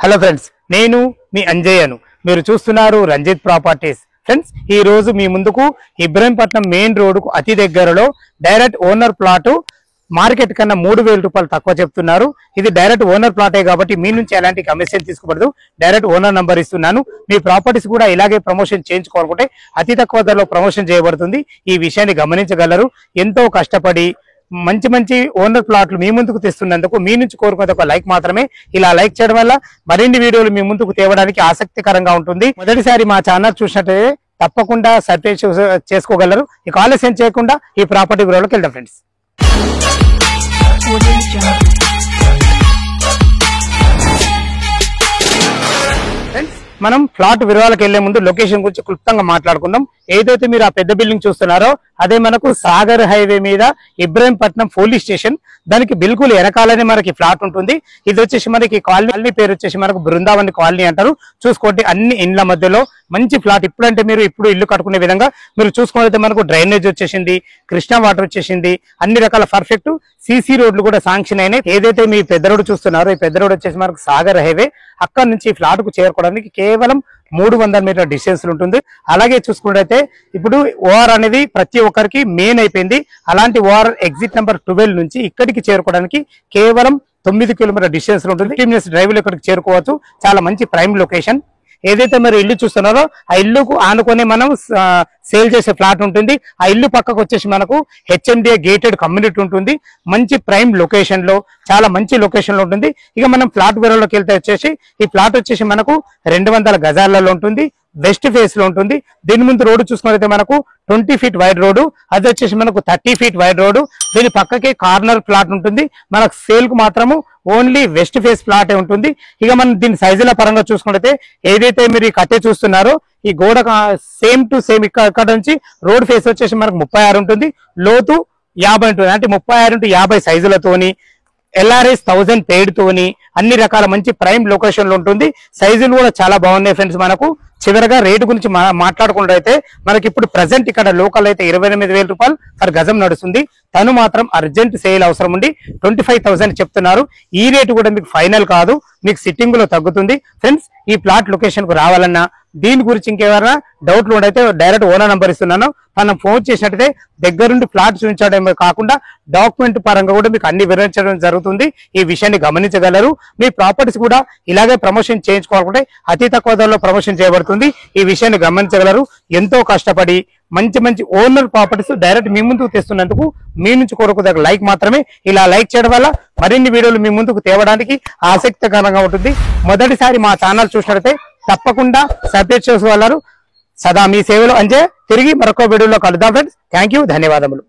Hello friends, నేను మీ అంజయ్యను. మీరు చూస్తున్నారు రంజిత్ ప్రాపర్టీస్. ఫ్రెండ్స్, ఈ రోజు మీ ముందుకు ఇబ్రహీంపట్నం మెయిన్ రోడ్డుకు అతి దగ్గరలో డైరెక్ట్ ఓనర్ ప్లాట్ మార్కెట్ కన్నా 3,000 రూపాయలు తక్కువ చెప్తున్నారు. ఇది డైరెక్ట్ ఓనర్ ప్లాటే కాబట్టి మీ నుంచి ఎలాంటి కమిషన్ తీసుకోబడదు. డైరెక్ట్ ఓనర్ నంబర్ ఇస్తున్నాను. మీ ప్రాపర్టీస్ కూడా ఇలాగే ప్రమోషన్ చేయించుకోవాలనుకుంటే అతి తక్కువ ధరలో ప్రమోషన్ చేయబడుతుంది. ఈ విషయాన్ని గమనించగలరు. ఎంతో కష్టపడి మంచి మంచి ఓనర్ ప్లాట్లు మీ ముందుకు తెస్తున్నందుకు మీ నుంచి కోరుకునేది ఒక లైక్ మాత్రమే. ఇలా లైక్ చేయడం వల్ల మరిన్ని వీడియోలు మీ ముందుకు తేవడానికి ఆసక్తికరంగా ఉంటుంది. మొదటిసారి మా ఛానల్ చూసినట్లయితే తప్పకుండా సబ్స్క్రైబ్ చేసుకోగలరు. ఇక ఆలస్యం చేయకుండా ఈ ప్రాపర్టీ వివరాలకు వెళ్దాం ఫ్రెండ్స్. ఫ్రెండ్స్, మనం ఫ్లాట్ వివరాలకు వెళ్లే ముందు లొకేషన్ గురించి క్లుప్తంగా మాట్లాడుకుందాం. ఏదైతే మీరు ఆ పెద్ద బిల్డింగ్ చూస్తున్నారో అదే మనకు సాగర్ హైవే మీద ఇబ్రహీంపట్నం పోలీస్ స్టేషన్. దానికి బిల్కుల్ వెనకాలనే మనకి ఫ్లాట్ ఉంటుంది. ఇది వచ్చేసి మనకి కాలనీ పేరు వచ్చేసి మనకు బృందావన్ కాలనీ అంటారు. చూసుకోండి, అన్ని ఇండ్ల మధ్యలో మంచి ఫ్లాట్. ఇప్పుడంటే మీరు ఇప్పుడు ఇల్లు కట్టుకునే విధంగా మీరు చూసుకుంటే మనకు డ్రైనేజ్ వచ్చేసింది, కృష్ణా వాటర్ వచ్చేసింది, అన్ని రకాల పర్ఫెక్ట్ సీసీ రోడ్లు కూడా శాంక్షన్ అయినాయి. ఏదైతే మీ పెద్ద రోడ్ చూస్తున్నారో ఈ పెద్ద రోడ్ వచ్చేసి మనకు సాగర్ హైవే. అక్కడ నుంచి ఫ్లాట్ కు చేరుకోవడానికి కేవలం 300 మీటర్ల డిస్టెన్స్ ఉంటుంది. అలాగే చూసుకున్నట్టయితే ఇప్పుడు ఓఆర్ అనేది ప్రతి ఒక్కరికి మెయిన్ అయిపోయింది. అలాంటి ఓఆర్ ఎగ్జిట్ నెంబర్ 12 నుంచి ఇక్కడికి చేరుకోవడానికి కేవలం 9 కిలోమీటర్ల డిస్టెన్స్ ఉంటుంది. 15 మినిట్స్ డ్రైవ్ లో ఇక్కడికి చేరుకోవచ్చు. చాలా మంచి ప్రైమ్ లొకేషన్. ఏదైతే మీరు ఇల్లు చూస్తున్నారో ఆ ఇల్లుకు ఆనుకొని మనం సేల్ చేసే ఫ్లాట్ ఉంటుంది. ఆ ఇల్లు పక్కకు వచ్చేసి మనకు హెచ్ఎండిఏ గేటెడ్ కమ్యూనిటీ ఉంటుంది. మంచి ప్రైమ్ లొకేషన్ లో, చాలా మంచి లొకేషన్ లో ఉంటుంది. ఇక మనం ఫ్లాట్ వివరాల్లోకి వెళ్తే వచ్చేసి ఈ ఫ్లాట్ వచ్చేసి మనకు 200 గజాలలో ఉంటుంది. వెస్ట్ ఫేస్ లో ఉంటుంది. దీని ముందు రోడ్డు చూసుకున్నట్లయితే మనకు 20 ఫీట్ వైడ్ రోడ్డు, అది వచ్చేసి మనకు 30 ఫీట్ వైడ్ రోడ్డు. దీని పక్కకే కార్నర్ ప్లాట్ ఉంటుంది. మనకు సేల్ కు మాత్రము ఓన్లీ వెస్ట్ ఫేస్ ప్లాటే ఉంటుంది. ఇక మనం దీని సైజుల పరంగా చూసుకున్నట్లయితే ఏదైతే మీరు ఈ కట్టె చూస్తున్నారో ఈ గోడ సేమ్ టు సేమ్ ఇక్కడ నుంచి రోడ్ ఫేస్ వచ్చేసి మనకు 36 ఉంటుంది, లోతు 50 ఉంటుంది. అంటే 36x50 సైజులతోని LRS 1000 పెయిడ్ తోని అన్ని రకాల మంచి ప్రైమ్ లొకేషన్ లో ఉంటుంది. సైజులు కూడా చాలా బాగున్నాయి ఫ్రెండ్స్. మనకు చివరగా రేటు గురించి మాట్లాడుకుంటే మనకి ఇప్పుడు ప్రజెంట్ ఇక్కడ లోకల్ అయితే 28,000 రూపాయలు పర్ గజం నడుస్తుంది. తను మాత్రం అర్జెంట్ సేల్ అవసరం ఉండి 25,000 చెప్తున్నారు. ఈ రేటు కూడా మీకు ఫైనల్ కాదు, మీకు సిట్టింగ్ లో తగ్గుతుంది. ఫ్రెండ్స్, ఈ ప్లాట్ లొకేషన్ కు రావాలన్నా దీని గురించి ఇంకేమైనా డౌట్లు ఉండైతే డైరెక్ట్ ఓనర్ నంబర్ ఇస్తున్నాను. మనం ఫోన్ చేసినట్టయితే దగ్గరుండి ఫ్లాట్ చూపించడమే కాకుండా డాక్యుమెంట్ పరంగా కూడా మీకు అన్ని వివరించడం జరుగుతుంది. ఈ విషయాన్ని గమనించగలరు. మీ ప్రాపర్టీస్ కూడా ఇలాగే ప్రమోషన్ చేయించుకోవాలంటే అతి తక్కువ ధరలో ప్రమోషన్ చేయబడుతుంది. ఈ విషయాన్ని గమనించగలరు. ఎంతో కష్టపడి మంచి మంచి ఓనర్ ప్రాపర్టీస్ డైరెక్ట్ మీ ముందుకు తెస్తున్నందుకు మీ నుంచి కోరుకునే లైక్ మాత్రమే. ఇలా లైక్ చేయడం వల్ల మరిన్ని వీడియోలు మీ ముందుకు తేవడానికి ఆసక్తికరంగా ఉంటుంది. మొదటిసారి మా ఛానల్ చూసినట్లయితే తప్పకుండా సబ్స్క్రైబ్ చేసుకోగలరు. సదా మీ సేవలో అంజయ్. తిరిగి మరొక వీడియోలో కలుద్దాం ఫ్రెండ్స్. థ్యాంక్ యూ, ధన్యవాదములు.